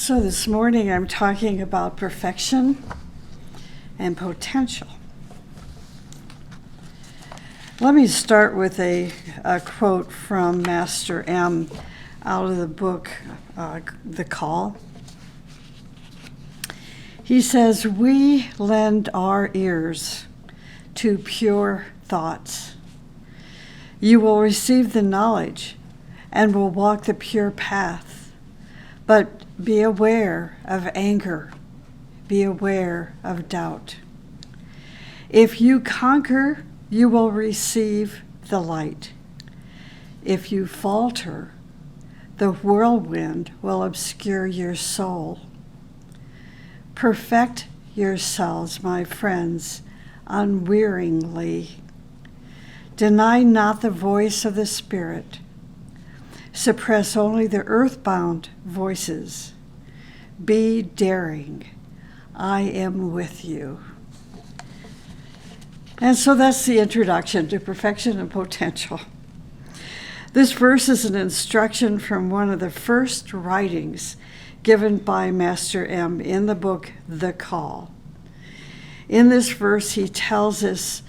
So this morning I'm talking about perfection and potential. Let me start with a quote from Master M out of the book, The Call. He says, "We lend our ears to pure thoughts. You will receive the knowledge and will walk the pure path, but be aware of anger, be aware of doubt. If you conquer, you will receive the light. If you falter, the whirlwind will obscure your soul. Perfect yourselves, my friends, unwearingly. Deny not the voice of the Spirit. Suppress only the earthbound voices. Be daring. I am with you." And so that's the introduction to perfection and potential. This verse is an instruction from one of the first writings given by Master M in the book, The Call. In this verse, he tells us,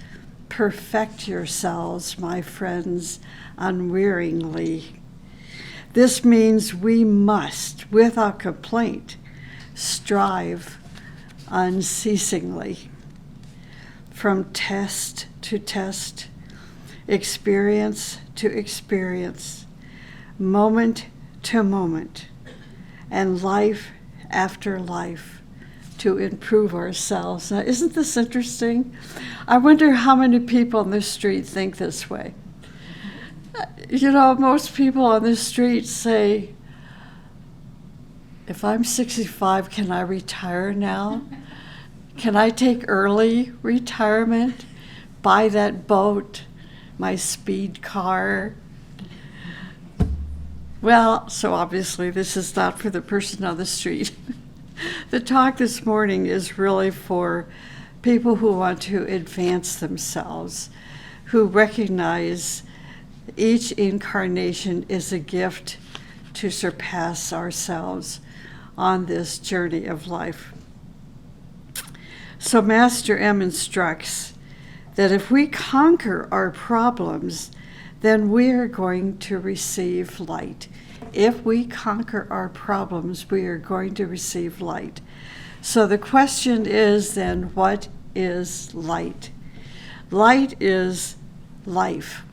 "Perfect yourselves, my friends, unwearingly." This means we must, without complaint, strive unceasingly. From test to test, experience to experience, moment to moment, and life after life to improve ourselves. Now, isn't this interesting? I wonder how many people on the street think this way. You know, most people on the street say, if I'm 65, can I retire now? Can I take early retirement, buy that boat, my speed car? Well, so obviously this is not for the person on the street. The talk this morning is really for people who want to advance themselves, who recognize each incarnation is a gift to surpass ourselves on this journey of life. So Master M instructs that if we conquer our problems, then we are going to receive light. If we conquer our problems, we are going to receive light. So the question is then, what is light? Light is life.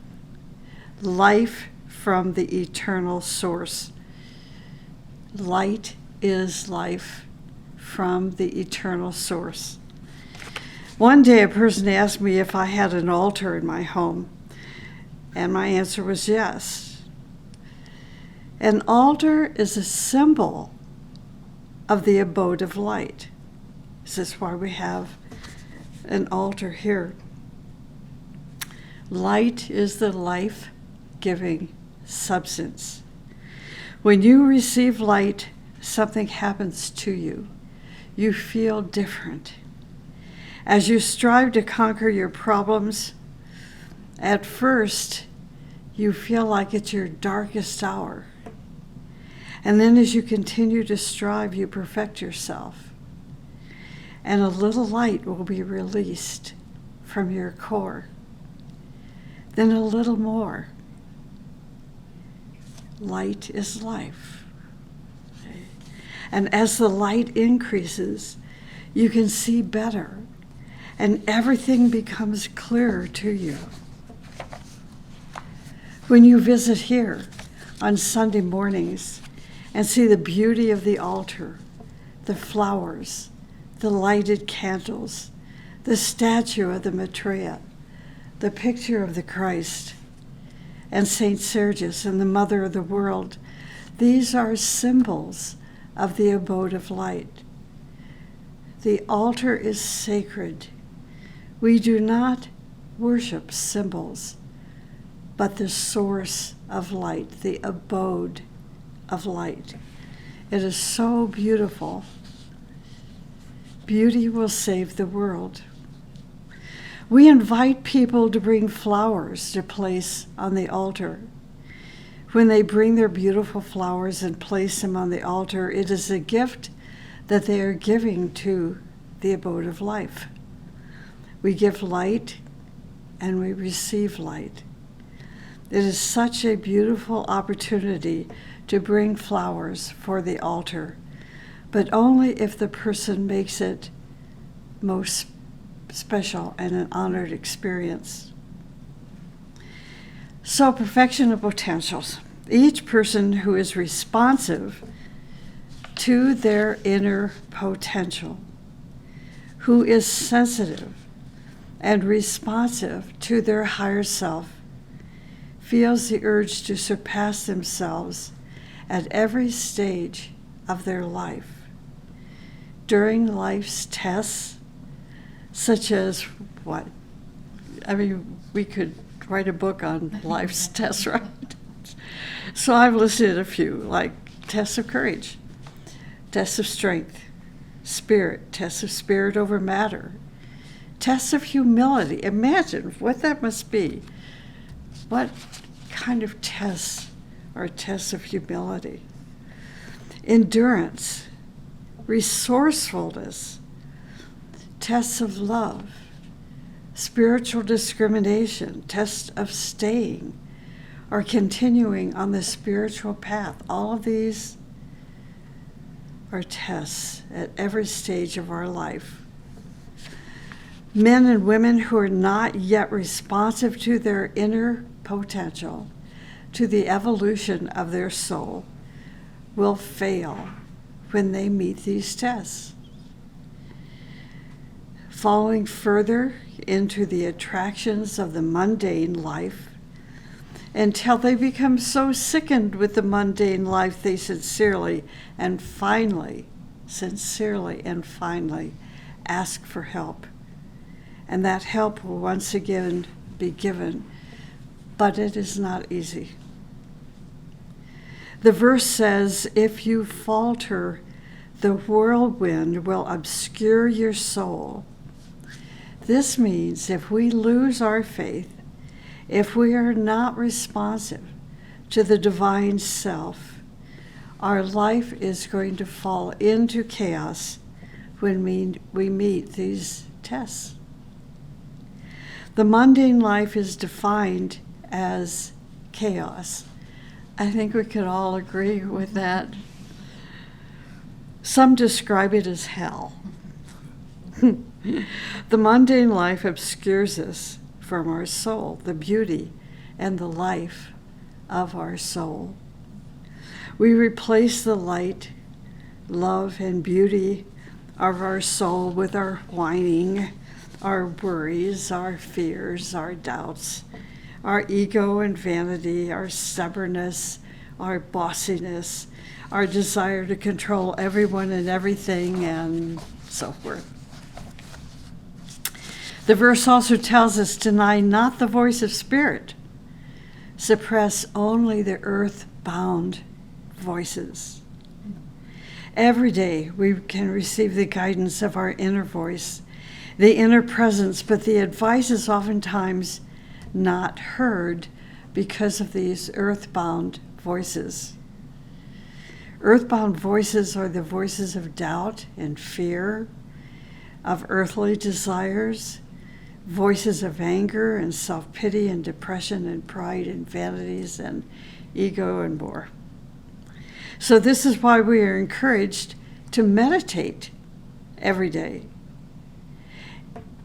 Life from the eternal source. Light is life from the eternal source. One day a person asked me if I had an altar in my home, and my answer was yes. An altar is a symbol of the abode of light. This is why we have an altar here. Light is the life-giving substance. When you receive light, something happens to you. You feel different. As you strive to conquer your problems, at first, you feel like it's your darkest hour. And then as you continue to strive, you perfect yourself. And a little light will be released from your core. Then a little more. Light is life. Okay. And as the light increases, you can see better, and everything becomes clearer to you. When you visit here on Sunday mornings and see the beauty of the altar, the flowers, the lighted candles, the statue of the Maitreya, the picture of the Christ, and Saint Sergius and the Mother of the World, these are symbols of the abode of light. The altar is sacred. We do not worship symbols, but the source of light, the abode of light. It is so beautiful. Beauty will save the world. We invite people to bring flowers to place on the altar. When they bring their beautiful flowers and place them on the altar, it is a gift that they are giving to the abode of life. We give light and we receive light. It is such a beautiful opportunity to bring flowers for the altar, but only if the person makes it most special and an honored experience. So, perfection of potentials. Each person who is responsive to their inner potential, who is sensitive and responsive to their higher self, feels the urge to surpass themselves at every stage of their life. During life's tests, such as what? I mean, we could write a book on life's tests, right? So I've listed a few, like tests of courage, tests of strength, spirit, tests of spirit over matter, tests of humility. Imagine what that must be. What kind of tests are tests of humility? Endurance, resourcefulness, tests of love, spiritual discrimination, tests of staying or continuing on the spiritual path. All of these are tests at every stage of our life. Men and women who are not yet responsive to their inner potential, to the evolution of their soul, will fail when they meet these tests. Falling further into the attractions of the mundane life until they become so sickened with the mundane life they sincerely and finally ask for help. And that help will once again be given, but it is not easy. The verse says, if you falter, the whirlwind will obscure your soul. This means if we lose our faith, if we are not responsive to the divine self, our life is going to fall into chaos when we meet these tests. The mundane life is defined as chaos. I think we could all agree with that. Some describe it as hell. The mundane life obscures us from our soul, the beauty and the life of our soul. We replace the light, love, and beauty of our soul with our whining, our worries, our fears, our doubts, our ego and vanity, our stubbornness, our bossiness, our desire to control everyone and everything, and so forth. The verse also tells us, deny not the voice of spirit, suppress only the earth-bound voices. Every day we can receive the guidance of our inner voice, the inner presence, but the advice is oftentimes not heard because of these earthbound voices. Earthbound voices are the voices of doubt and fear, of earthly desires, voices of anger and self-pity and depression and pride and vanities and ego and more. So this is why we are encouraged to meditate every day.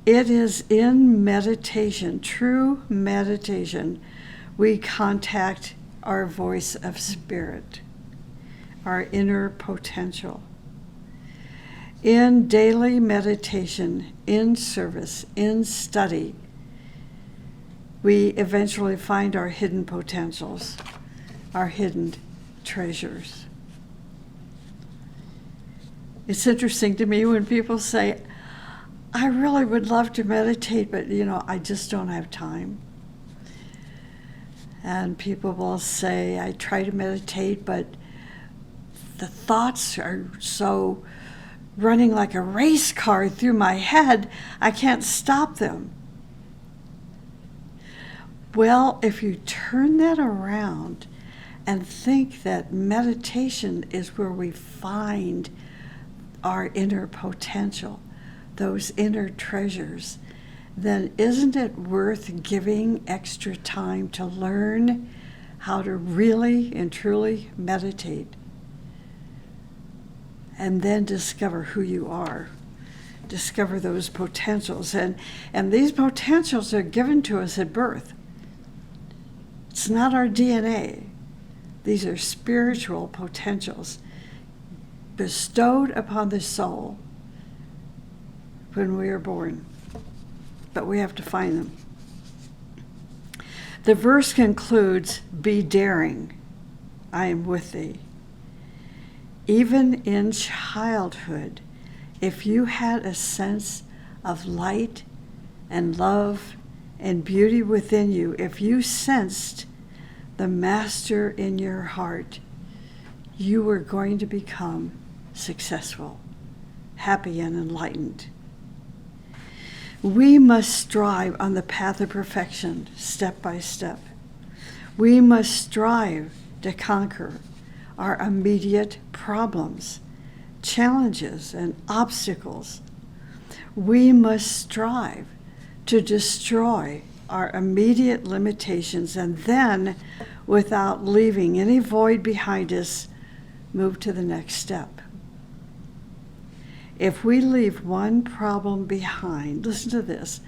It is in meditation, true meditation, we contact our voice of spirit, our inner potential. In daily meditation, in service, in study, we eventually find our hidden potentials, our hidden treasures. It's interesting to me when people say, I really would love to meditate, but I just don't have time. And people will say, I try to meditate, but the thoughts are so running like a race car through my head, I can't stop them. Well, if you turn that around and think that meditation is where we find our inner potential, those inner treasures, then isn't it worth giving extra time to learn how to really and truly meditate? And then discover who you are. Discover those potentials. And these potentials are given to us at birth. It's not our DNA. These are spiritual potentials bestowed upon the soul when we are born. But we have to find them. The verse concludes, "Be daring, I am with thee." Even in childhood, if you had a sense of light and love and beauty within you, if you sensed the master in your heart, you were going to become successful, happy, and enlightened. We must strive on the path of perfection, step by step. We must strive to conquer our immediate problems, challenges, and obstacles. We must strive to destroy our immediate limitations and then, without leaving any void behind us, move to the next step. If we leave one problem behind, listen to this,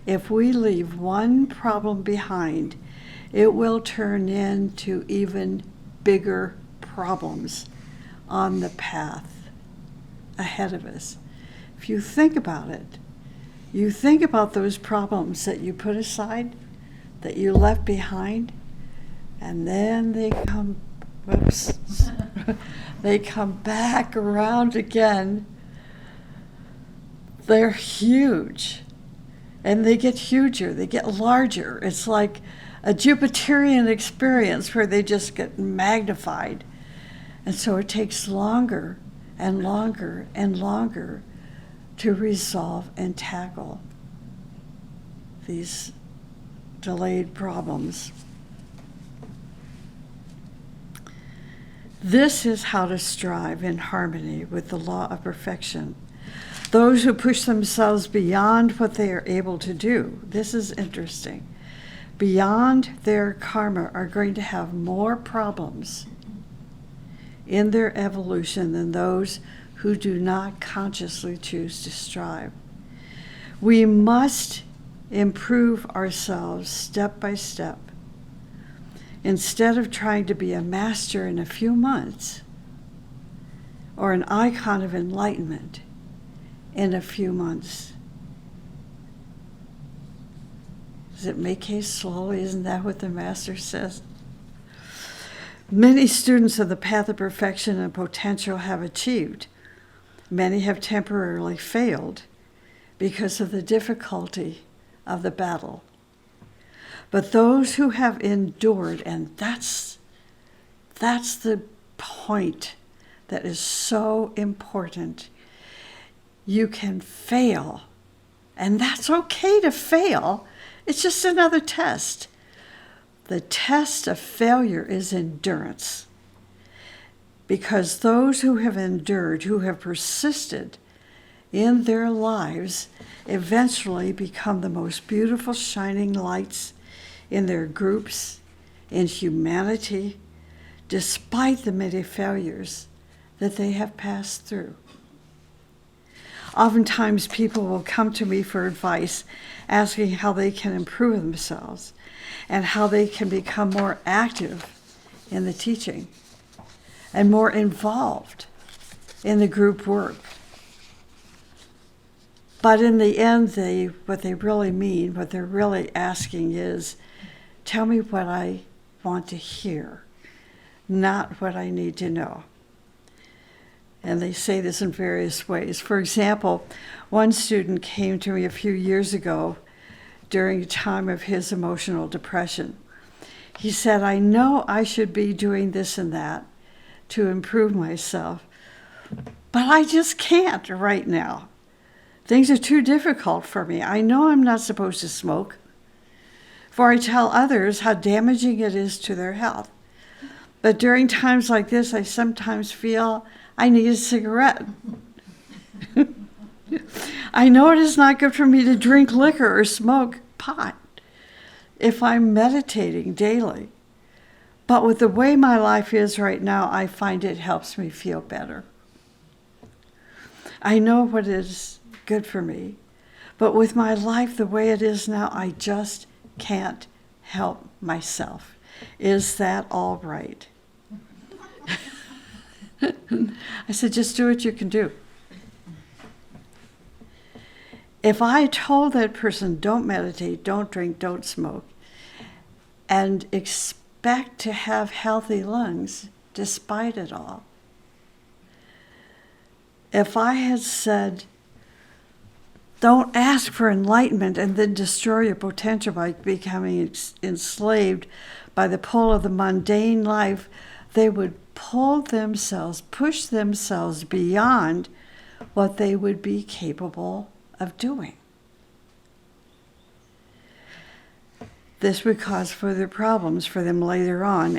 if we leave one problem behind, it will turn into even bigger problems on the path ahead of us. If you think about it, you think about those problems that you put aside, that you left behind, and then they come, they come back around again. They're huge, and they get huger, they get larger. It's like a Jupiterian experience where they just get magnified. And so it takes longer and longer and longer to resolve and tackle these delayed problems. This is how to strive in harmony with the law of perfection. Those who push themselves beyond what they are able to do, this is interesting, beyond their karma, are going to have more problems in their evolution than those who do not consciously choose to strive. We must improve ourselves step by step. Instead of trying to be a master in a few months or an icon of enlightenment in a few months. Does it make haste slowly? Isn't that what the master says? Many students of the path of perfection and potential have achieved. Many have temporarily failed because of the difficulty of the battle. But those who have endured, and that's the point that is so important. You can fail, and that's okay to fail. It's just another test. The test of failure is endurance. Because those who have endured, who have persisted in their lives, eventually become the most beautiful shining lights in their groups, in humanity, despite the many failures that they have passed through. Oftentimes people will come to me for advice, asking how they can improve themselves and how they can become more active in the teaching and more involved in the group work. But in the end, what they really mean, what they're really asking is, tell me what I want to hear, not what I need to know. And they say this in various ways. For example, one student came to me a few years ago during a time of his emotional depression. He said, I know I should be doing this and that to improve myself, but I just can't right now. Things are too difficult for me. I know I'm not supposed to smoke, for I tell others how damaging it is to their health. But during times like this, I sometimes feel I need a cigarette. I know it is not good for me to drink liquor or smoke pot if I'm meditating daily. But with the way my life is right now, I find it helps me feel better. I know what is good for me, but with my life the way it is now, I just can't help myself. Is that all right? I said, just do what you can do. If I told that person, don't meditate, don't drink, don't smoke, and expect to have healthy lungs despite it all, if I had said, don't ask for enlightenment and then destroy your potential by becoming enslaved by the pull of the mundane life, they would push themselves beyond what they would be capable of doing. This would cause further problems for them later on,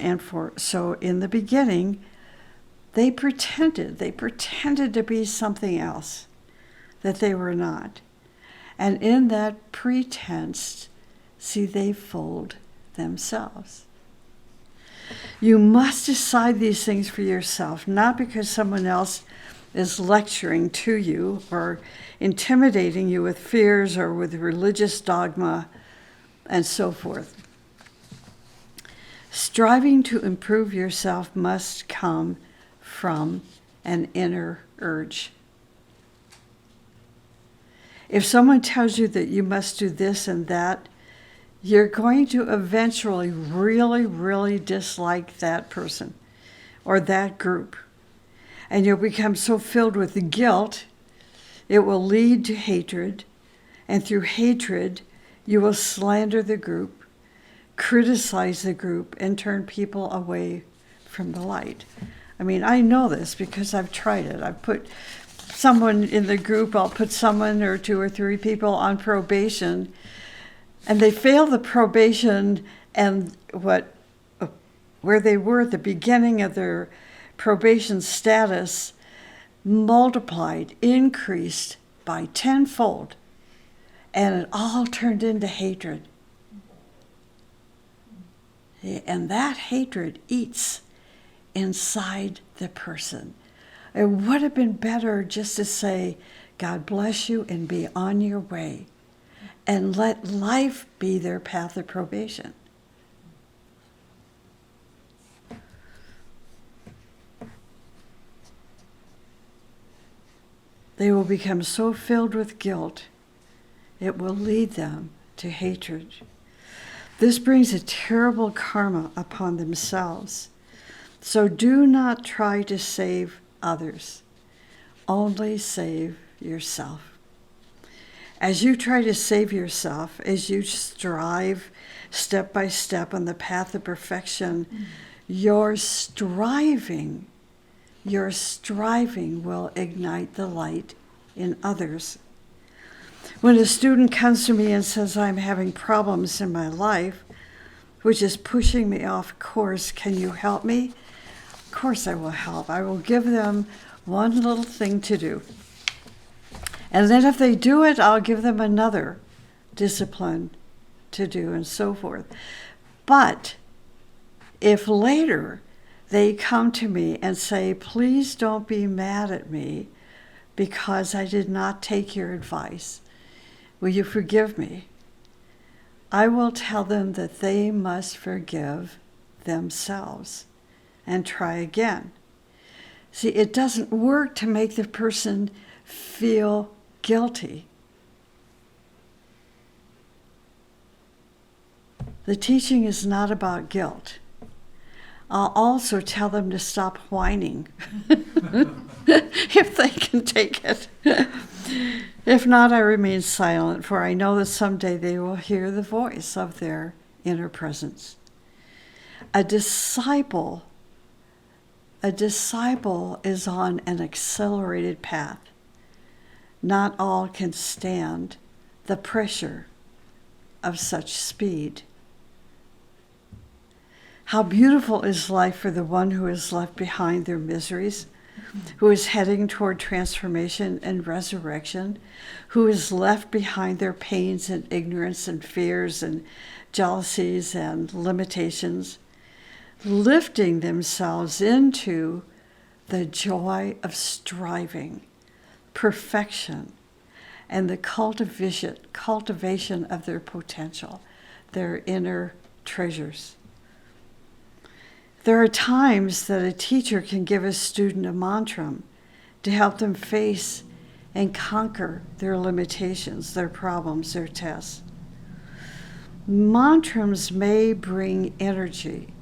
so in the beginning, they pretended to be something else that they were not. And in that pretense, they fooled themselves. You must decide these things for yourself, not because someone else is lecturing to you or intimidating you with fears or with religious dogma and so forth. Striving to improve yourself must come from an inner urge. If someone tells you that you must do this and that, you're going to eventually really, really dislike that person or that group. And you'll become so filled with the guilt, it will lead to hatred. And through hatred, you will slander the group, criticize the group, and turn people away from the light. I mean, I know this because I've tried it. I've put someone in the group, I'll put someone or two or three people on probation, and they fail the probation, and where they were at the beginning of their probation status multiplied, increased by tenfold, and it all turned into hatred. And that hatred eats inside the person. It would have been better just to say, God bless you and be on your way, and let life be their path of probation. They will become so filled with guilt, it will lead them to hatred. This brings a terrible karma upon themselves. So do not try to save others. Only save yourself. As you try to save yourself, as you strive step by step on the path of perfection, your striving will ignite the light in others. When a student comes to me and says, I'm having problems in my life, which is pushing me off course, can you help me? Of course I will help. I will give them one little thing to do. And then if they do it, I'll give them another discipline to do and so forth. But if later they come to me and say, please don't be mad at me because I did not take your advice, will you forgive me? I will tell them that they must forgive themselves and try again. See, it doesn't work to make the person feel guilty. The teaching is not about guilt. I'll also tell them to stop whining if they can take it. If not, I remain silent, for I know that someday they will hear the voice of their inner presence. A disciple is on an accelerated path. Not all can stand the pressure of such speed. How beautiful is life for the one who has left behind their miseries, who is heading toward transformation and resurrection, who has left behind their pains and ignorance and fears and jealousies and limitations, lifting themselves into the joy of striving, perfection, and the cultivation of their potential, their inner treasures. There are times that a teacher can give a student a mantra to help them face and conquer their limitations, their problems, their tests. Mantras may bring energy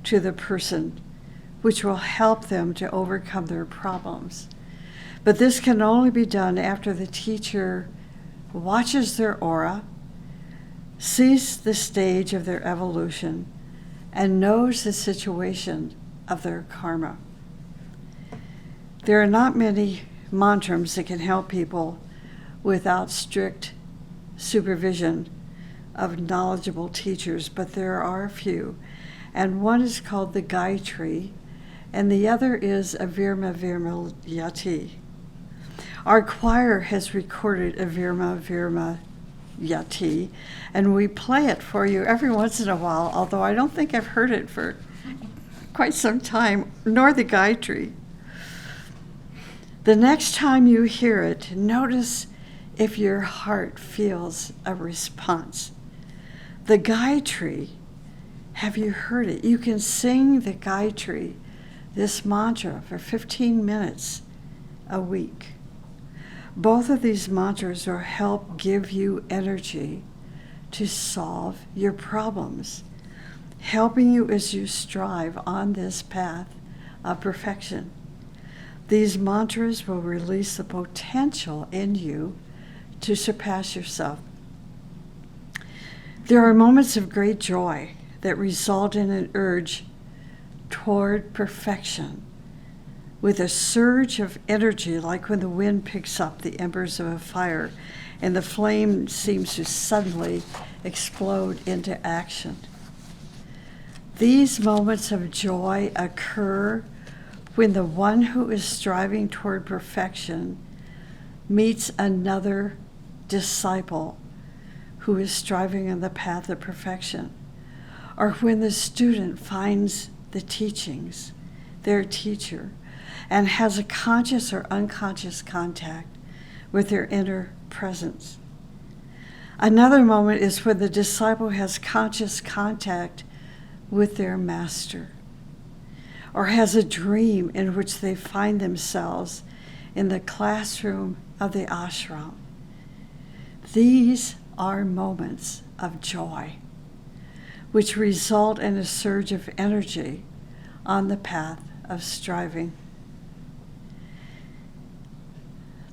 to the person, which will help them to overcome their problems. But this can only be done after the teacher watches their aura, sees the stage of their evolution, and knows the situation of their karma. There are not many mantras that can help people without strict supervision of knowledgeable teachers, but there are a few. And one is called the Gayatri, and the other is Avirma Virma Yati. Our choir has recorded Avirma Virma Yati, and we play it for you every once in a while, although I don't think I've heard it for quite some time, nor the Gayatri. The next time you hear it, notice if your heart feels a response. The Gayatri, have you heard it? You can sing the Gayatri, this mantra, for 15 minutes a week. Both of these mantras will help give you energy to solve your problems, helping you as you strive on this path of perfection. These mantras will release the potential in you to surpass yourself. There are moments of great joy that result in an urge toward perfection, with a surge of energy, like when the wind picks up the embers of a fire and the flame seems to suddenly explode into action. These moments of joy occur when the one who is striving toward perfection meets another disciple who is striving on the path of perfection, or when the student finds the teachings, their teacher, and has a conscious or unconscious contact with their inner presence. Another moment is when the disciple has conscious contact with their master, or has a dream in which they find themselves in the classroom of the ashram. These are moments of joy, which result in a surge of energy on the path of striving.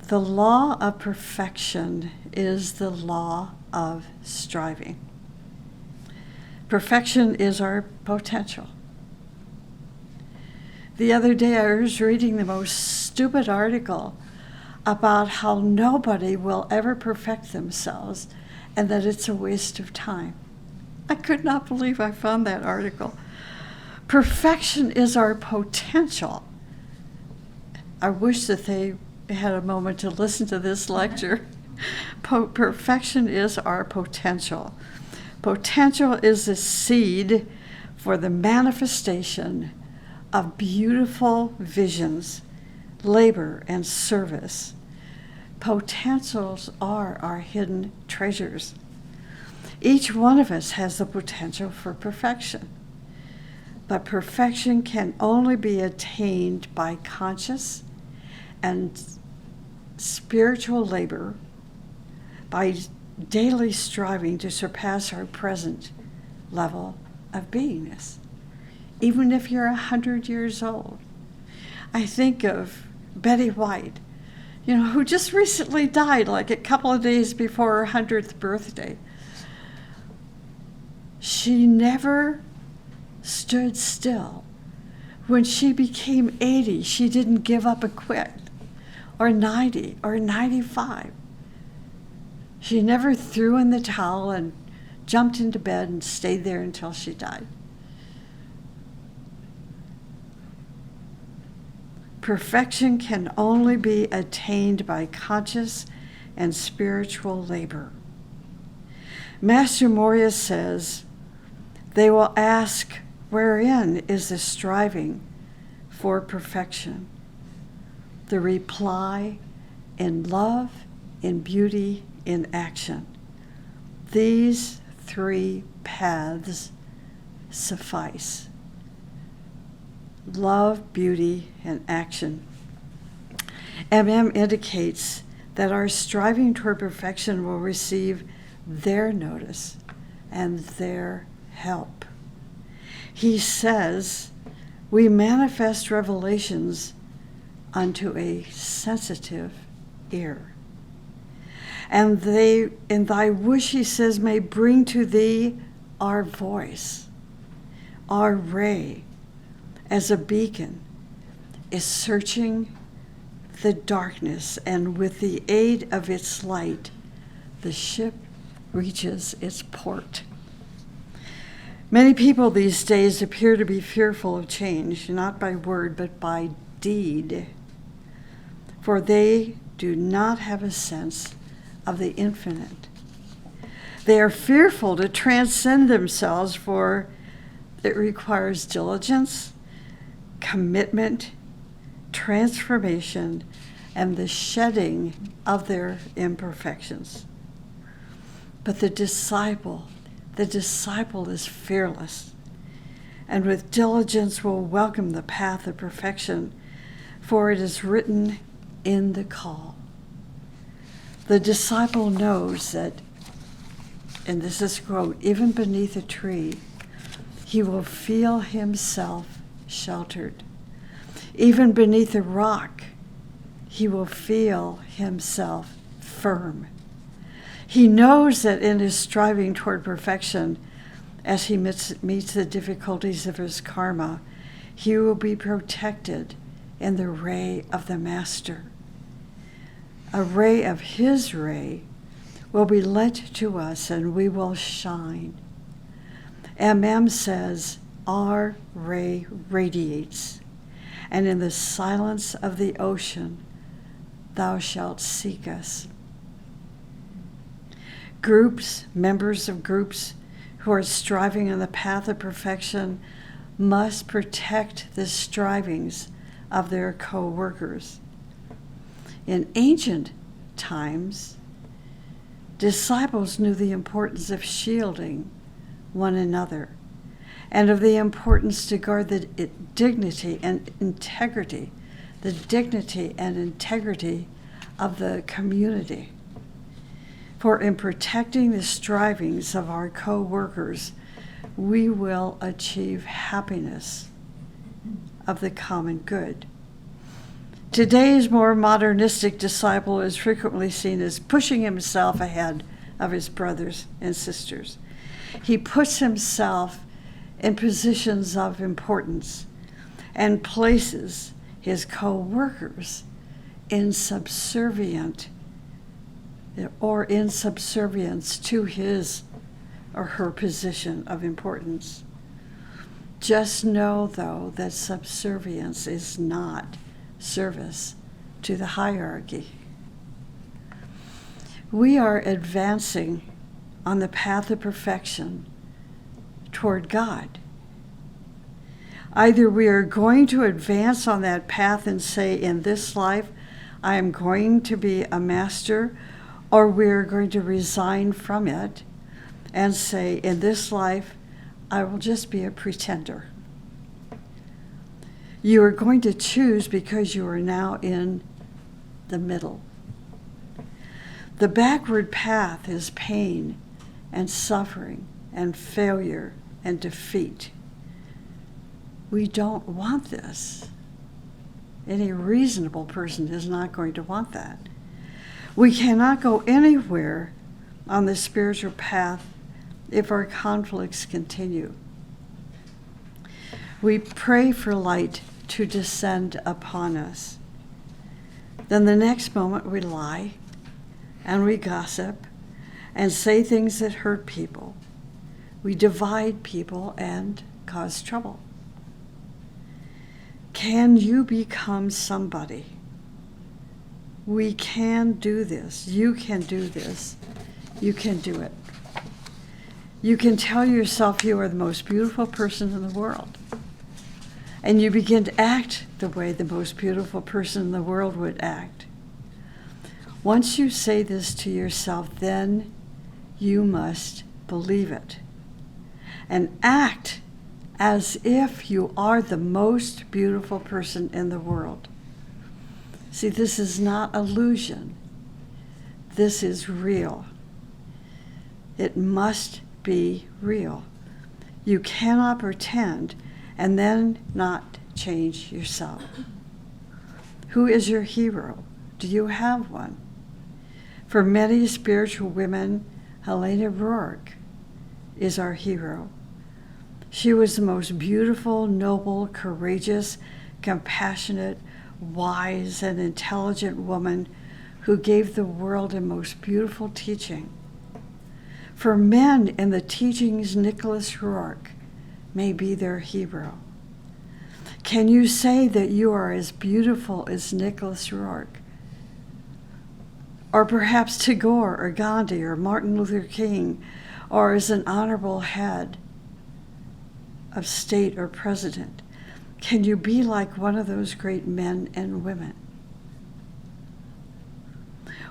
The law of perfection is the law of striving. Perfection is our potential. The other day I was reading the most stupid article about how nobody will ever perfect themselves and that it's a waste of time. I could not believe I found that article. Perfection is our potential. I wish that they had a moment to listen to this lecture. Perfection is our potential. Potential is a seed for the manifestation of beautiful visions, labor, and service. Potentials are our hidden treasures. Each one of us has the potential for perfection, but perfection can only be attained by conscious and spiritual labor, by daily striving to surpass our present level of beingness. Even if you're 100 years old. I think of Betty White, who just recently died, like a couple of days before her 100th birthday. She never stood still. When she became 80, she didn't give up and quit, or 90, or 95. She never threw in the towel and jumped into bed and stayed there until she died. Perfection can only be attained by conscious and spiritual labor. Master Moria says, they will ask, wherein is the striving for perfection? The reply, in love, in beauty, in action. These three paths suffice. Love, beauty, and action. indicates that our striving toward perfection will receive their notice and their help. He says, we manifest revelations unto a sensitive ear. And they, in thy wish, he says, may bring to thee our voice, our ray, as a beacon, is searching the darkness, and with the aid of its light, the ship reaches its port. Many people these days appear to be fearful of change, not by word, but by deed, for they do not have a sense of the infinite. They are fearful to transcend themselves, for it requires diligence, commitment, transformation, and the shedding of their imperfections. But the disciple is fearless, and with diligence will welcome the path of perfection, for it is written in the call. The disciple knows that, and this is a quote, even beneath a tree, he will feel himself sheltered. Even beneath a rock, he will feel himself firm. He knows that in his striving toward perfection, as he meets the difficulties of his karma, he will be protected in the ray of the Master. A ray of his ray will be lent to us, and we will shine. says, our ray radiates, and in the silence of the ocean, thou shalt seek us. Members of groups who are striving on the path of perfection must protect the strivings of their co-workers. In ancient times, disciples knew the importance of shielding one another and of the importance to guard the dignity and integrity of the community. For in protecting the strivings of our co-workers, we will achieve happiness of the common good. Today's more modernistic disciple is frequently seen as pushing himself ahead of his brothers and sisters. He puts himself in positions of importance and places his co-workers in subservience to his or her position of importance. Just know, though, that subservience is not service to the hierarchy. We are advancing on the path of perfection toward God. Either we are going to advance on that path and say, in this life, I am going to be a master, or we are going to resign from it and say, in this life, I will just be a pretender. You are going to choose because you are now in the middle. The backward path is pain and suffering and failure and defeat. We don't want this. Any reasonable person is not going to want that. We cannot go anywhere on the spiritual path if our conflicts continue. We pray for light to descend upon us. Then the next moment we lie and we gossip and say things that hurt people. We divide people and cause trouble. Can you become somebody? We can do this. You can do this. You can do it. You can tell yourself you are the most beautiful person in the world. And you begin to act the way the most beautiful person in the world would act. Once you say this to yourself, then you must believe it and act as if you are the most beautiful person in the world. See, this is not illusion. This is real. It must be real. You cannot pretend and then not change yourself. Who is your hero? Do you have one? For many spiritual women, Helena Rourke is our hero. She was the most beautiful, noble, courageous, compassionate, wise, and intelligent woman who gave the world a most beautiful teaching. For men in the teachings, Nicholas Rourke may be their hero. Can you say that you are as beautiful as Nicholas Rourke? Or perhaps Tagore or Gandhi or Martin Luther King, or as an honorable head of state or president? Can you be like one of those great men and women?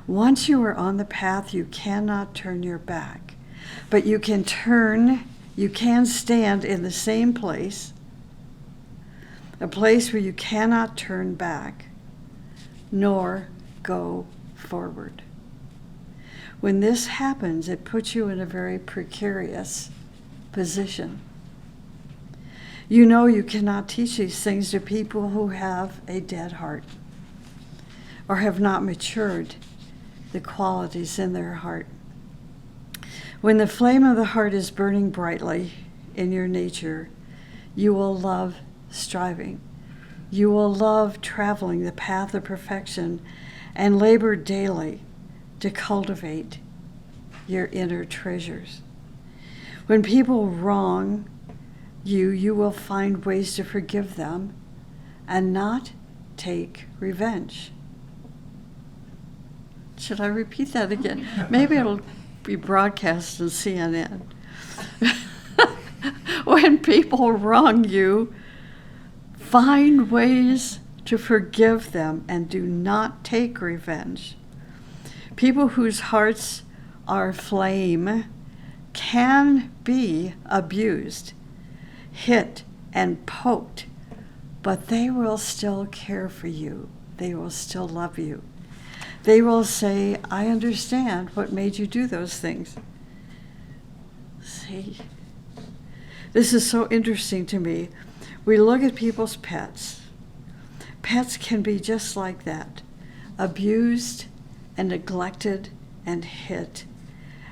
Once you are on the path, you cannot turn your back, but you can stand in the same place, a place where you cannot turn back, nor go forward. When this happens, it puts you in a very precarious position. You know you cannot teach these things to people who have a dead heart or have not matured the qualities in their heart. When the flame of the heart is burning brightly in your nature, you will love striving. You will love traveling the path of perfection and labor daily to cultivate your inner treasures. When people wrong you, you will find ways to forgive them and not take revenge. Should I repeat that again? Maybe it'll be broadcast on CNN. When people wrong you, find ways to forgive them and do not take revenge. People whose hearts are flame can be abused, hit, and poked, but they will still care for you. They will still love you. They will say, I understand what made you do those things. See, this is so interesting to me. We look at people's pets. Pets can be just like that, abused and neglected and hit,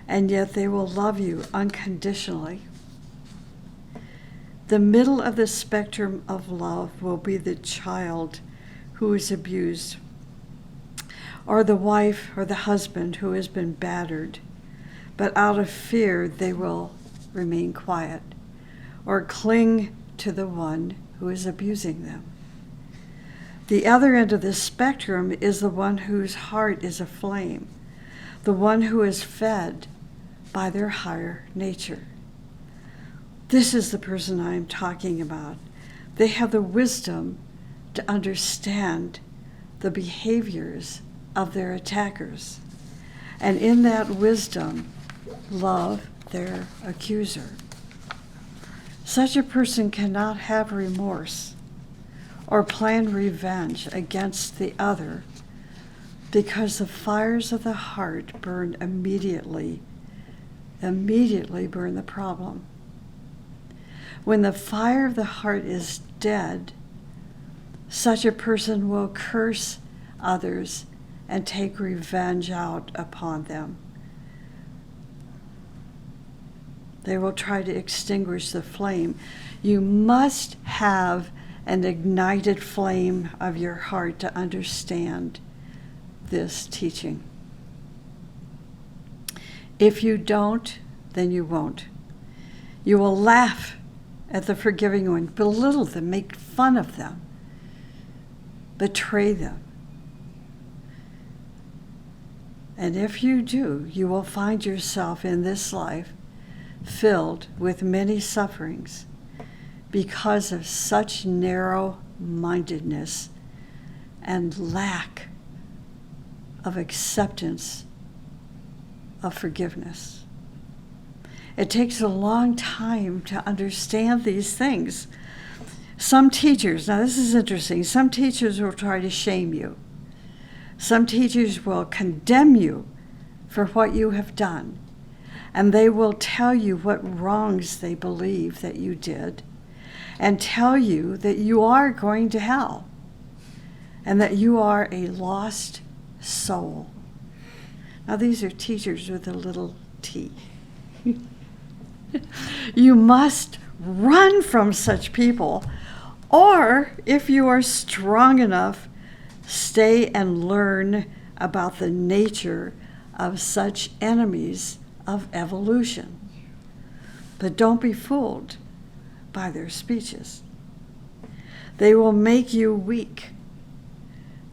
and yet they will love you unconditionally. The middle of the spectrum of love will be the child who is abused, or the wife or the husband who has been battered, but out of fear they will remain quiet or cling to the one who is abusing them. The other end of the spectrum is the one whose heart is aflame, the one who is fed by their higher nature. This is the person I am talking about. They have the wisdom to understand the behaviors of their attackers, and in that wisdom, love their accuser. Such a person cannot have remorse or plan revenge against the other because the fires of the heart burn immediately burn the problem. When the fire of the heart is dead, such a person will curse others and take revenge out upon them. They will try to extinguish the flame. You must have an ignited flame of your heart to understand this teaching. If you don't, then you won't. You will laugh at the forgiving one, belittle them, make fun of them. betray them. And if you do, you will find yourself in this life filled with many sufferings because of such narrow-mindedness and lack of acceptance of forgiveness. It takes a long time to understand these things. Some teachers, now this is interesting, some teachers will try to shame you. Some teachers will condemn you for what you have done, and they will tell you what wrongs they believe that you did, and tell you that you are going to hell, and that you are a lost soul. Now these are teachers with a little t. You must run from such people, or if you are strong enough, stay and learn about the nature of such enemies of evolution. But don't be fooled by their speeches. They will make you weak.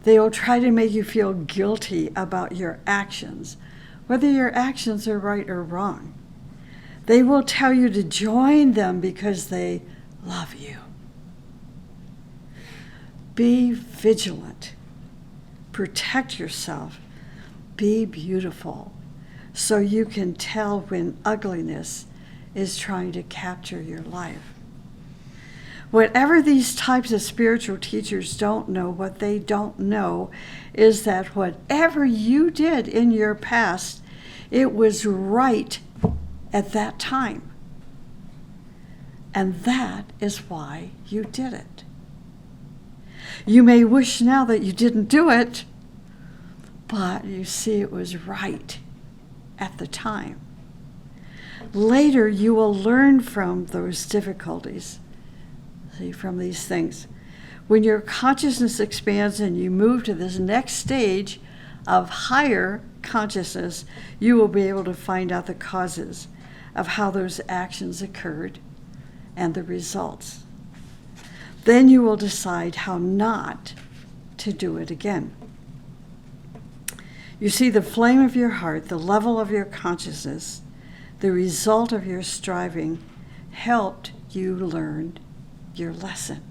They will try to make you feel guilty about your actions, whether your actions are right or wrong. They will tell you to join them because they love you. Be vigilant. Protect yourself. Be beautiful, so you can tell when ugliness is trying to capture your life. Whatever these types of spiritual teachers don't know, what they don't know is that whatever you did in your past, it was right at that time. And that is why you did it. You may wish now that you didn't do it, but you see it was right at the time. Later, you will learn from those difficulties, see, from these things. When your consciousness expands and you move to this next stage of higher consciousness, you will be able to find out the causes of how those actions occurred and the results. Then you will decide how not to do it again. You see, the flame of your heart, the level of your consciousness, the result of your striving helped you learn your lesson.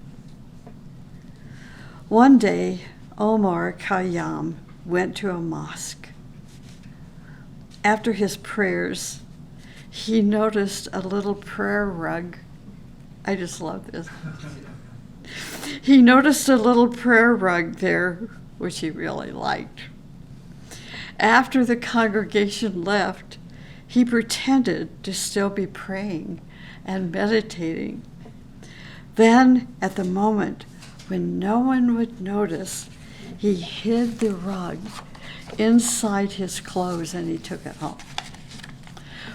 One day, Omar Khayyam went to a mosque. After his prayers, he noticed a little prayer rug. I just love this. He noticed a little prayer rug there, which he really liked. After the congregation left, he pretended to still be praying and meditating. Then, at the moment when no one would notice, he hid the rug inside his clothes and he took it home.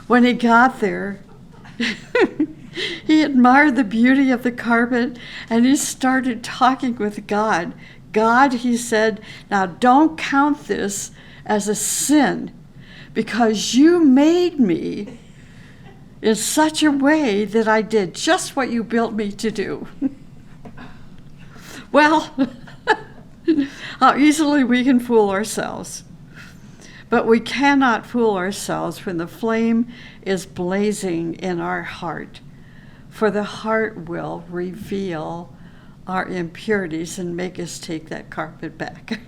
When he got there, he admired the beauty of the carpet and he started talking with God. God, he said, now don't count this as a sin because you made me in such a way that I did just what you built me to do. Well, how easily we can fool ourselves. But we cannot fool ourselves when the flame is blazing in our heart, for the heart will reveal our impurities and make us take that carpet back.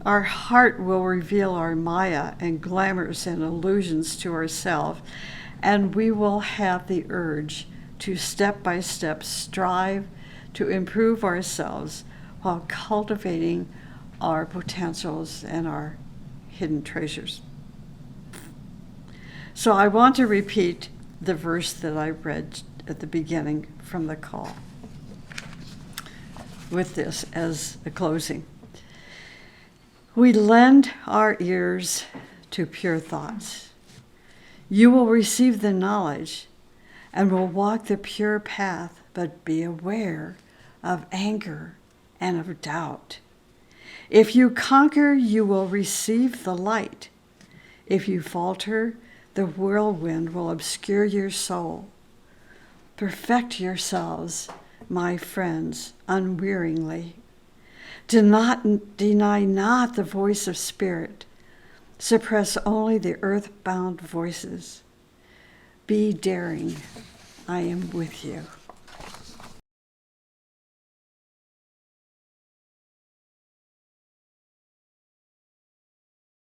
Our heart will reveal our maya and glamours and illusions to ourselves, and we will have the urge to step by step strive to improve ourselves while cultivating our potentials and our hidden treasures. So I want to repeat the verse that I read at the beginning from the call with this as a closing. We lend our ears to pure thoughts. You will receive the knowledge and will walk the pure path, but be aware of anger and of doubt. If you conquer, you will receive the light. If you falter, the whirlwind will obscure your soul. Perfect yourselves my friends, unwearingly. Deny not the voice of spirit. Suppress only the earth-bound voices. Be daring. I am with you.